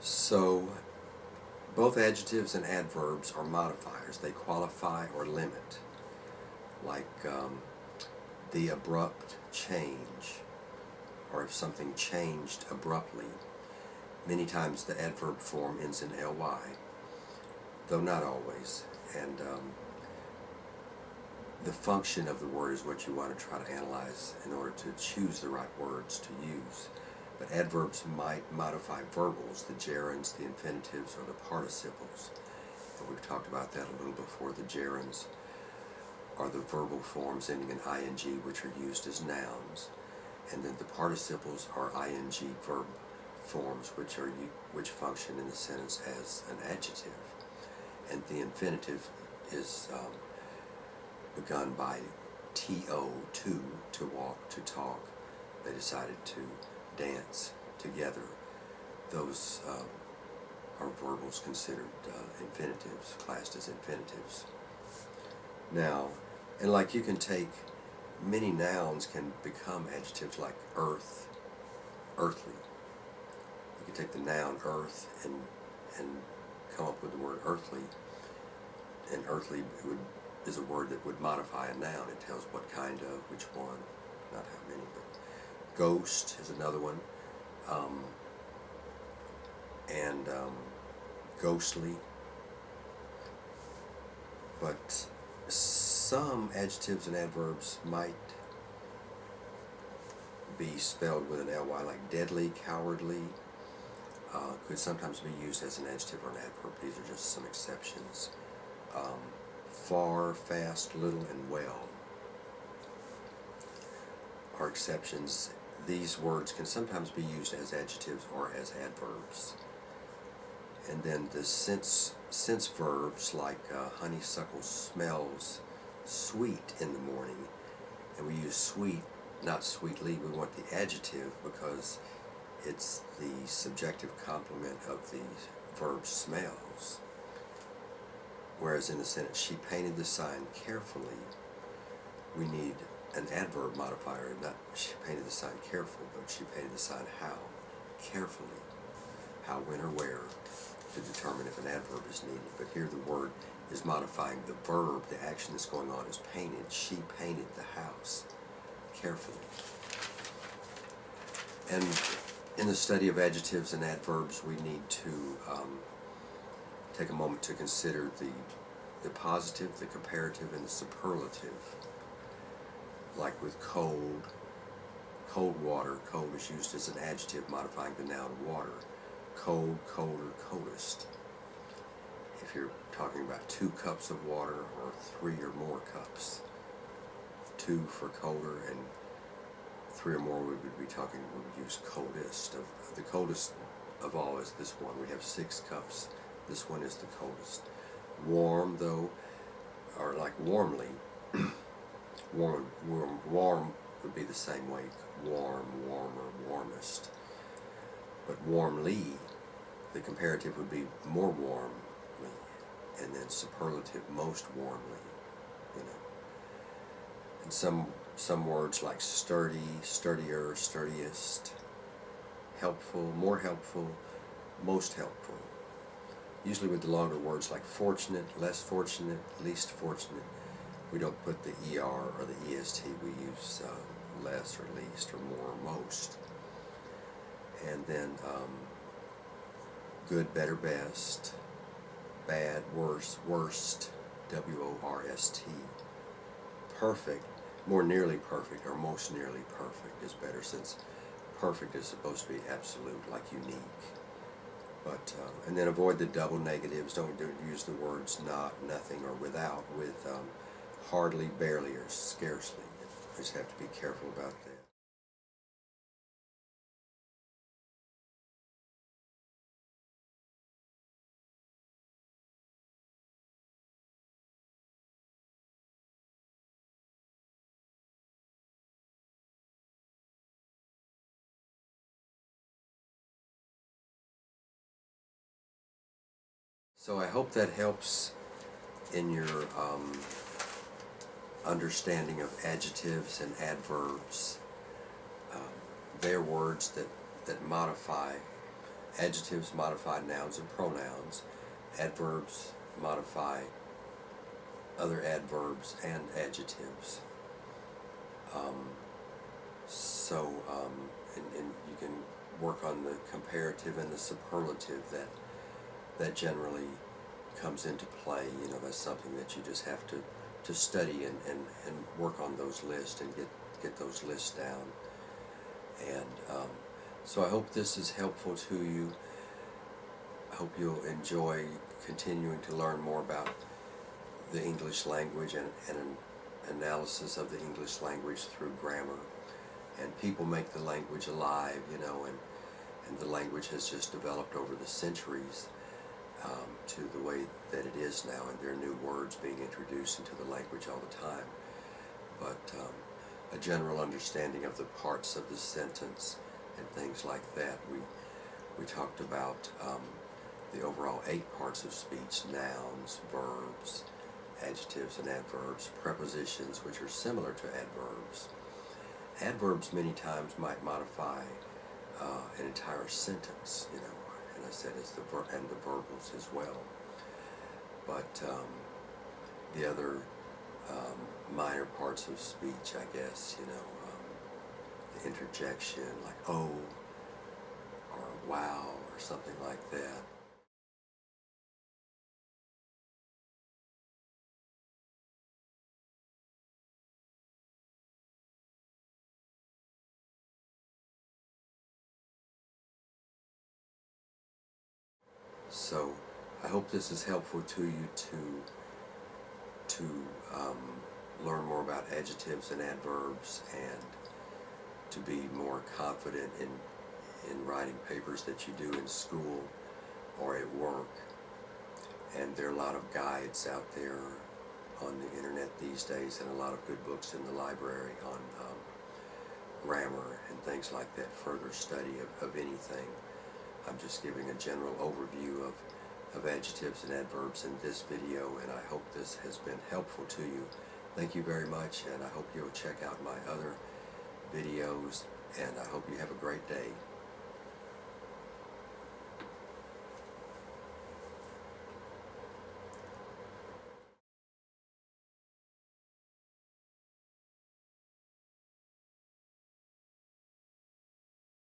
So, both adjectives and adverbs are modifiers. They qualify or limit, like the abrupt change, or if something changed abruptly. Many times the adverb form ends in ly, though not always. And the function of the word is what you want to try to analyze in order to choose the right words to use. But adverbs might modify verbals, the gerunds, the infinitives, or the participles. And we've talked about that a little before. The gerunds are the verbal forms ending in ing, which are used as nouns. And then the participles are ing verb forms, which function in the sentence as an adjective. And the infinitive is begun by to walk, to talk. They decided to dance together. Those are verbals considered infinitives, classed as infinitives. Now, and like you can take many nouns can become adjectives, like earth, earthly. You can take the noun earth and come up with the word earthly, and earthly is a word that would modify a noun. It tells what kind of, which one, not how many, but ghost is another one, and ghostly. But some adjectives and adverbs might be spelled with an ly, like deadly, cowardly, could sometimes be used as an adjective or an adverb. These are just some exceptions. Far, fast, little, and well are exceptions. These words can sometimes be used as adjectives or as adverbs. And then the sense verbs, like honeysuckle smells sweet in the morning, and we use sweet, not sweetly. We want the adjective because it's the subjective complement of the verb smells. Whereas in the sentence, she painted the sign carefully, we need an adverb modifier. Not she painted the sign careful, but she painted the sign how? Carefully. How, when, or where, to determine if an adverb is needed. But here the word is modifying the verb. The action that's going on is painted. She painted the house carefully. And in the study of adjectives and adverbs, we need to take a moment to consider the positive, the comparative, and the superlative. Like with cold water, cold is used as an adjective modifying the noun water. Cold, colder, coldest. If you're talking about 2 cups of water or 3 or more cups, 2 for colder and 3 or more, we would use coldest. The coldest of all is this one. We have 6 cups. This one is the coldest. Warm, though, or like warmly. warm would be the same way. Warm, warmer, warmest. But warmly, the comparative would be more warmly, and then superlative, most warmly. And some words like sturdy, sturdier, sturdiest, helpful, more helpful, most helpful. Usually with the longer words like fortunate, less fortunate, least fortunate, we don't put the ER or the EST. We use less or least or more or most. And then good, better, best, bad, worse, worst, WORST. Perfect, more nearly perfect, or most nearly perfect is better, since perfect is supposed to be absolute, like unique. But and then avoid the double negatives. Don't use the words not, nothing, or without with hardly, barely, or scarcely. You just have to be careful about that. So I hope that helps in your understanding of adjectives and adverbs. They're words that modify Adjectives modify nouns and pronouns. Adverbs modify other adverbs and adjectives. And you can work on the comparative and the superlative that generally comes into play. You know, that's something that you just have to study and work on those lists and get those lists down. And so I hope this is helpful to you. I hope you'll enjoy continuing to learn more about the English language and an analysis of the English language through grammar. And people make the language alive, you know, and the language has just developed over the centuries to the way that it is now, and there are new words being introduced into the language all the time. But a general understanding of the parts of the sentence and things like that. We talked about the overall 8 parts of speech: nouns, verbs, adjectives and adverbs, prepositions, which are similar to adverbs. Adverbs many times might modify an entire sentence, you know, and I said it's the verbals as well. But the other minor parts of speech, I guess, you know, the interjection, like oh, or wow, or something like that. So I hope this is helpful to you to learn more about adjectives and adverbs, and to be more confident in writing papers that you do in school or at work. And there are a lot of guides out there on the internet these days, and a lot of good books in the library on grammar and things like that, further study of anything. I'm just giving a general overview of adjectives and adverbs in this video, and I hope this has been helpful to you. Thank you very much, and I hope you'll check out my other videos, and I hope you have a great day.